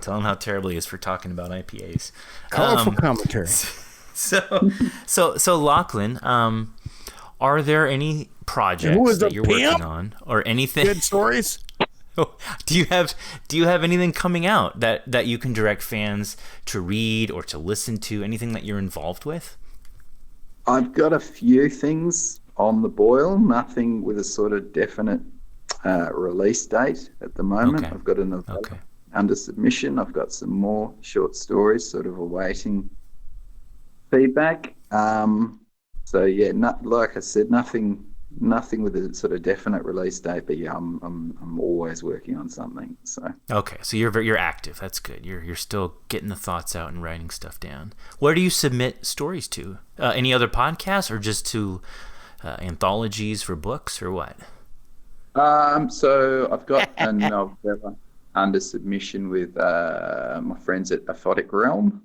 Tell him how terrible he is for talking about IPAs. colorful commentary. So Lachlan, are there any projects that you're working on or anything? Good stories. Do you have anything coming out that you can direct fans to read or to listen to? Anything that you're involved with? I've got a few things on the boil, nothing with a sort of definite release date at the moment. Okay. I've got a novella under submission. I've got some more short stories sort of awaiting feedback. So yeah, like I said, nothing with a sort of definite release date, but yeah, I'm always working on something. So okay, so you're active. That's good. You're still getting the thoughts out and writing stuff down. Where do you submit stories to? Any other podcasts, or just to anthologies for books, or what? So I've got a novella under submission with my friends at Aphotic Realm.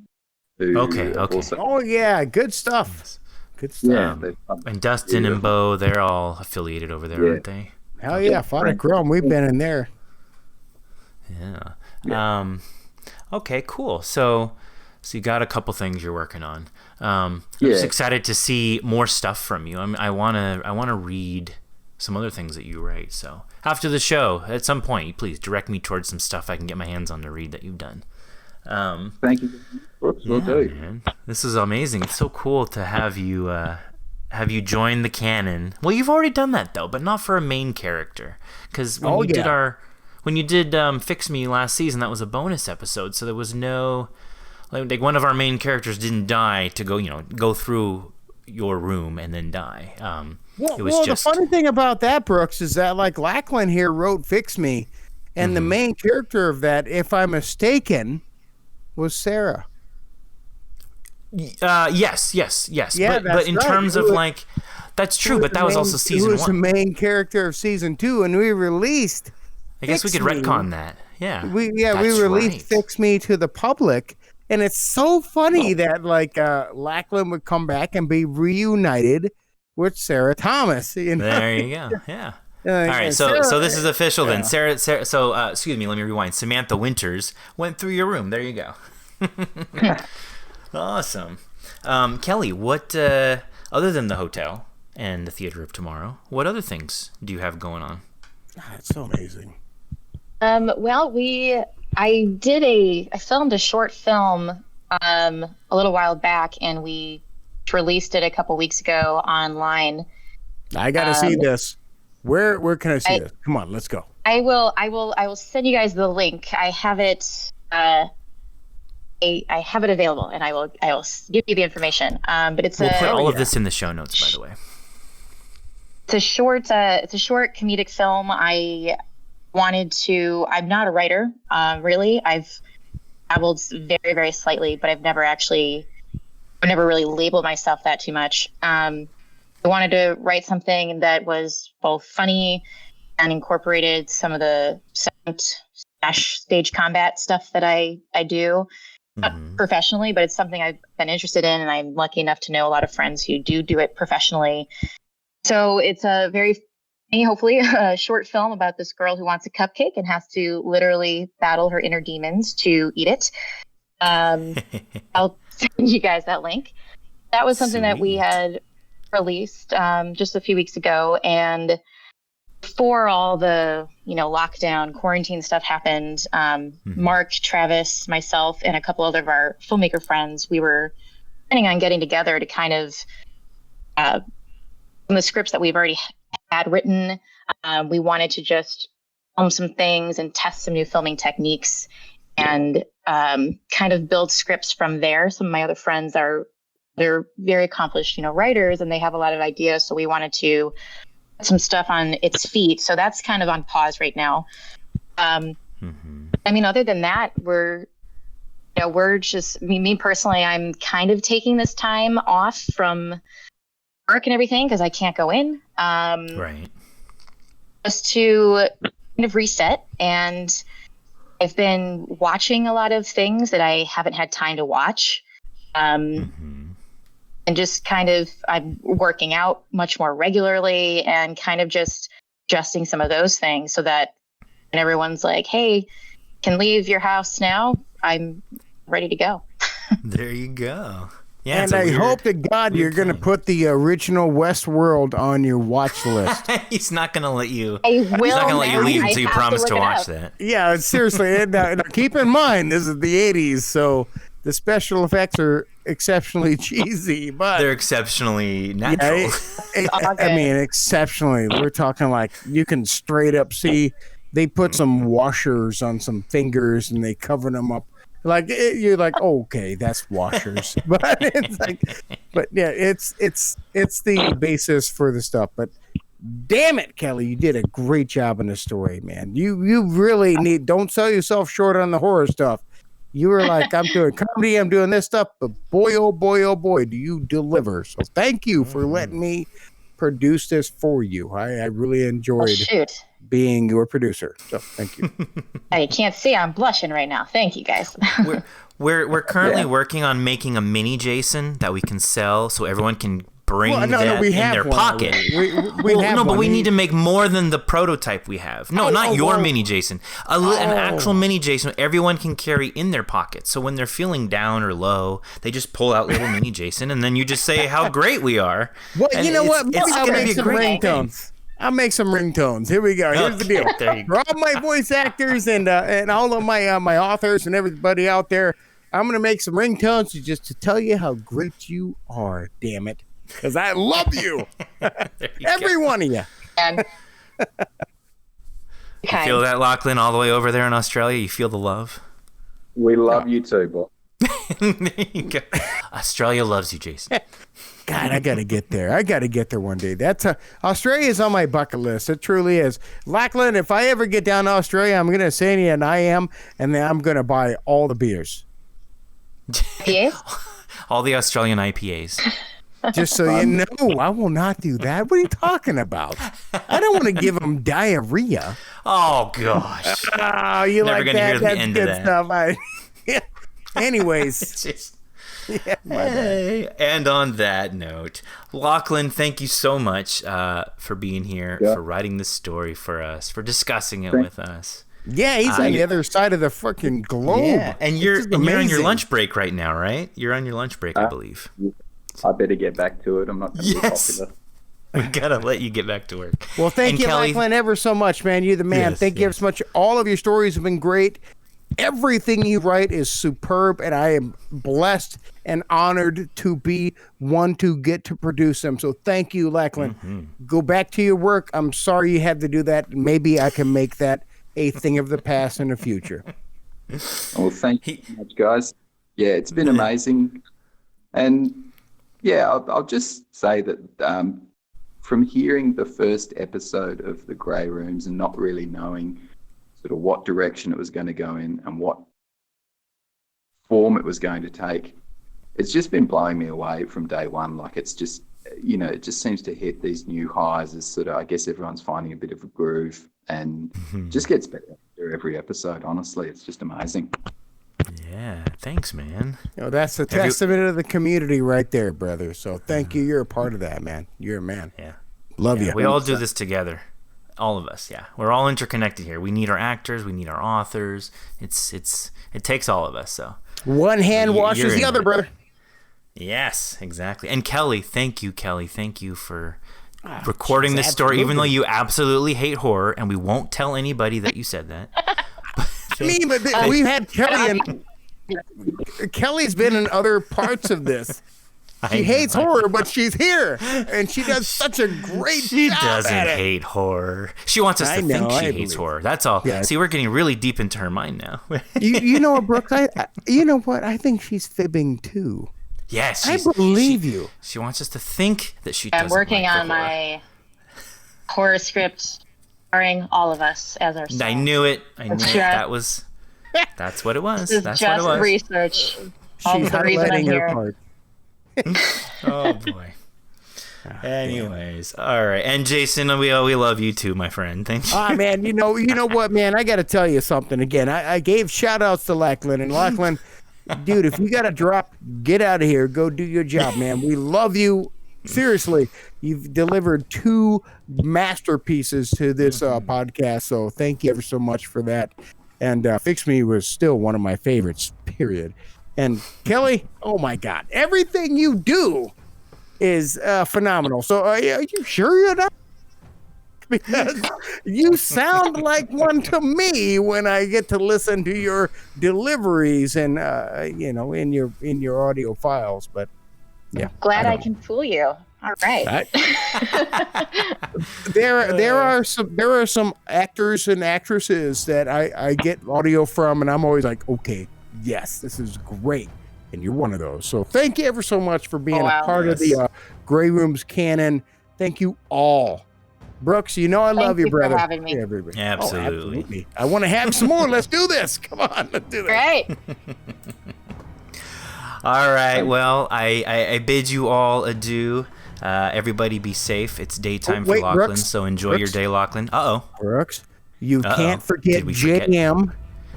Who Okay. Also, Oh yeah, good stuff. Yes. Good stuff. yeah, And Dustin and Bo, they're all affiliated over there, aren't they? Hell yeah, Phonic Realm. We've been in there. Yeah. Okay, cool. So you got a couple things you're working on. I'm just excited to see more stuff from you. I wanna read some other things that you write. So after the show, at some point, please direct me towards some stuff I can get my hands on to read that you've done. Thank you. Will do. Man. This is amazing. It's so cool to have you join the canon. Well, you've already done that though, but not for a main character. Because when you did Fix Me last season, that was a bonus episode, so there was no like one of our main characters didn't die to go through your room and then die. It was just the funny thing about that, Brooks, is that like Lachlan here wrote Fix Me, and the main character of that, if I'm mistaken, was Sarah. Yes. Yeah, but in terms of like, that's true. But that was also season 1. Who was the main character of season 2, and we released. I guess we could retcon that. Yeah. We released Fix Me to the public, and it's so funny that like Lachlan would come back and be reunited with Sarah Thomas. You know? There you go. Yeah. All right, so this is official then. Sarah. So excuse me, let me rewind. Samantha Winters went through your room. There you go. Awesome. Kelly, what other than the hotel and the Theater of Tomorrow, what other things do you have going on? That's so amazing. Well, I filmed a short film a little while back, and we released it a couple weeks ago online. I gotta see this. Where can I see this? Come on, let's go. I will send you guys the link. I have it. I have it available, and I will give you the information. But we'll put all of this in the show notes, by the way. It's a short comedic film. I'm not a writer, really. I've dabbled very, very slightly, but I've never really labeled myself that too much. I wanted to write something that was both funny and incorporated some of the stage combat stuff that I do. Not professionally, but it's something I've been interested in, and I'm lucky enough to know a lot of friends who do it professionally. So it's a very funny, hopefully, a short film about this girl who wants a cupcake and has to literally battle her inner demons to eat it. I'll send you guys that link. That was something that we had released just a few weeks ago, and before all the lockdown quarantine stuff happened, Mark, Travis, myself, and a couple other of our filmmaker friends, we were planning on getting together to kind of from the scripts that we've already had written, we wanted to just film some things and test some new filming techniques and kind of build scripts from there. Some of my other friends they're very accomplished writers, and they have a lot of ideas, so we wanted to some stuff on its feet. So that's kind of on pause right now. I mean, other than that, we're just, me personally, I'm kind of taking this time off from work and everything because I can't go in. Right. Just to kind of reset. And I've been watching a lot of things that I haven't had time to watch. And just kind of, I'm working out much more regularly and kind of just adjusting some of those things so that when everyone's like, hey, can leave your house now, I'm ready to go. There you go. Yeah, and I hope to God you're going to put the original Westworld on your watch list. He's not going to let you. He's not going to let you leave until you promise to watch that. Yeah, seriously. And keep in mind, this is the 80s, so the special effects are exceptionally cheesy, but they're exceptionally natural. I mean, exceptionally. We're talking like you can straight up see they put some washers on some fingers and they cover them up. Like you're like, oh, okay, that's washers, but it's like, but yeah, it's the basis for the stuff. But damn it, Kelly, you did a great job in the story, man. You really don't sell yourself short on the horror stuff. You were like, I'm doing comedy, I'm doing this stuff, but boy, oh boy, do you deliver. So thank you for letting me produce this for you. I really enjoyed being your producer. So thank you. I can't see I'm blushing right now. Thank you guys. We're currently working on making a mini Jason that we can sell so everyone can bring that in their pocket. But we need to make more than the prototype we have. No, not your mini Jason. An actual mini Jason everyone can carry in their pocket. So when they're feeling down or low, they just pull out little mini Jason, and then you just say how great we are. Well, you know what? Maybe I'll make some ringtones. I'll make some ringtones. Here we go. Here's the deal. For all my voice actors and all of my my authors and everybody out there, I'm gonna make some ringtones just to tell you how great you are. Damn it, because I love you, every one of you. You feel that, Lachlan, all the way over there in Australia? You feel the love? We love you too, boy. There you go. Australia loves you, Jason. God, I gotta get there. I gotta get there one day. Australia's on my bucket list. It truly is. Lachlan, if I ever get down to Australia, I'm gonna send you an IM, and then I'm gonna buy all the beers. Yes. All the Australian IPAs. Just so you know, I will not do that. What are you talking about? I don't want to give them diarrhea. Oh gosh. Oh, you Never like gonna that? hear the That's end good of that. stuff. Anyways. Hey, and on that note, Lachlan, thank you so much for being here, for writing this story for us, for discussing it with us. Yeah, he's on the other side of the fucking globe. Yeah, and you're on your lunch break right now, right? You're on your lunch break, I believe. I better get back to it. I'm not going to be popular. We gotta let you get back to work. Well, thank you, Kelly, Lachlan, ever so much, man. You're the man. Yes, thank you so much. All of your stories have been great. Everything you write is superb, and I am blessed and honored to be one to get to produce them. So thank you, Lachlan. Mm-hmm. Go back to your work. I'm sorry you had to do that. Maybe I can make that a thing of the past in the future. Well, thank you so much, guys. Yeah, it's been amazing. And yeah, I'll just say that from hearing the first episode of The Grey Rooms and not really knowing sort of what direction it was going to go in and what form it was going to take, it's just been blowing me away from day one. Like, it's just, it just seems to hit these new highs as sort of, I guess everyone's finding a bit of a groove and just gets better every episode. Honestly, it's just amazing. Yeah, thanks, man. That's a testament of the community right there, brother. So thank you. You're a part of that, man. You're a man. Yeah. Love you. We all do this together. All of us, yeah. We're all interconnected here. We need our actors. We need our authors. It takes all of us. So one hand washes the other, brother. Yes, exactly. And Kelly, thank you, Kelly. Thank you for recording this story, even though you absolutely hate horror, and we won't tell anybody that you said that. But we've had Kelly, and Kelly's been in other parts of this. She hates horror, but she's here, and she does such a great job. She doesn't hate horror. She wants us to think she hates horror. That's all. Yeah. See, we're getting really deep into her mind now. you know what, Brooks? You know what? I think she's fibbing too. Yes, I believe you. She wants us to think that she doesn't. I'm working on my horror script, starring all of us as our. I knew it. I knew it. That's what it was. This is That's just what it was. research. She's highlighting her part. Oh boy. Anyways, all right. And Jason, we love you too, my friend. Thank you. Man, you know what, man? I got to tell you something again. I gave shout outs to Lachlan, and Lachlan, dude, if you got to drop, get out of here. Go do your job, man. We love you seriously, you've delivered 2 masterpieces to this podcast. So thank you ever so much for that. And Fix Me was still one of my favorites, period. And Kelly, oh my God, everything you do is phenomenal. So are you sure you're not? Because you sound like one to me when I get to listen to your deliveries and in your audio files. But yeah, glad I can fool you. All right. There are some actors and actresses that I get audio from, and I'm always like, okay, yes, this is great, and you're one of those. So thank you ever so much for being a part of the Grey Room's canon. Thank you all. Brooks, I love you, brother. Thank you for having me. Absolutely. Absolutely. I want to have some more. Let's do this. Come on, let's do this. Right. All right. Well, I bid you all adieu. Everybody be safe. It's daytime for Lachlan, Brooks, so enjoy your day, Lachlan. Brooks, you can't forget JM.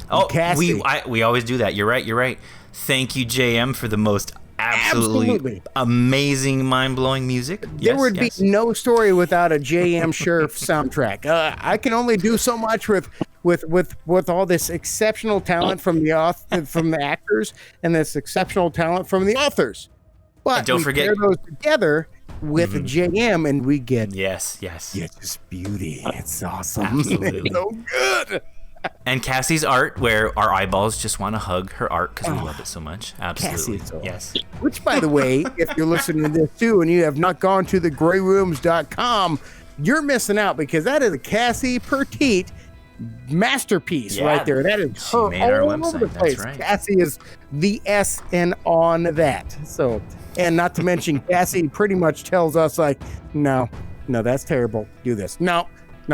Oh, Cassie. we always do that. You're right. Thank you, JM, for the most absolutely amazing, mind-blowing music. There would be no story without a J.M. Sheriff soundtrack. I can only do so much with all this exceptional talent from the actors and this exceptional talent from the authors. But don't forget, pair those together with a J.M. and we get yes, just beauty. It's awesome. Absolutely. It's so good. And Cassie's art, where our eyeballs just want to hug her art because we love it so much. Absolutely. Yes. Which, by the way, if you're listening to this too and you have not gone to thegrayrooms.com, you're missing out because that is a Cassie Pertiet masterpiece right there. That is her all over the place. Right. Cassie is the S and on that. So, and not to mention, Cassie pretty much tells us like, no, that's terrible. Do this. No,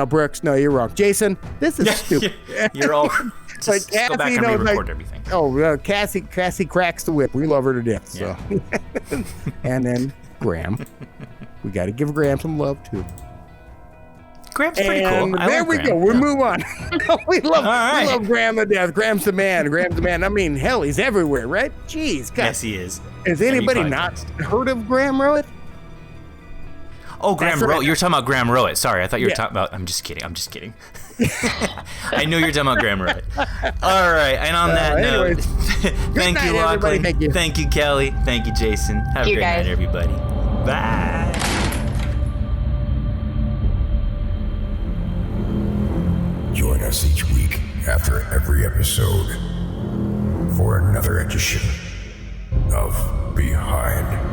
Brooks, no, you're wrong. Jason, this is stupid. You're all just go back and re-record everything. Oh, Cassie cracks the whip. We love her to death. So, and then Graham, we got to give Graham some love too. Graham's pretty cool. There we go. We move on. we love Graham to death. Graham's the man. I mean, hell, he's everywhere, right? Jeez, God. Yes, he is. Has anybody not heard of Graham Rowett? Oh, Graham Rowett. You're talking about Graham Rowett. Sorry, I thought you were talking about... I'm just kidding. I knew you were talking about Graham Rowett. All right, and on that note, thank you, Lachlan. Thank you, Kelly. Thank you, Jason. Have a great night, everybody. Bye. Join us each week after every episode for another edition of Behind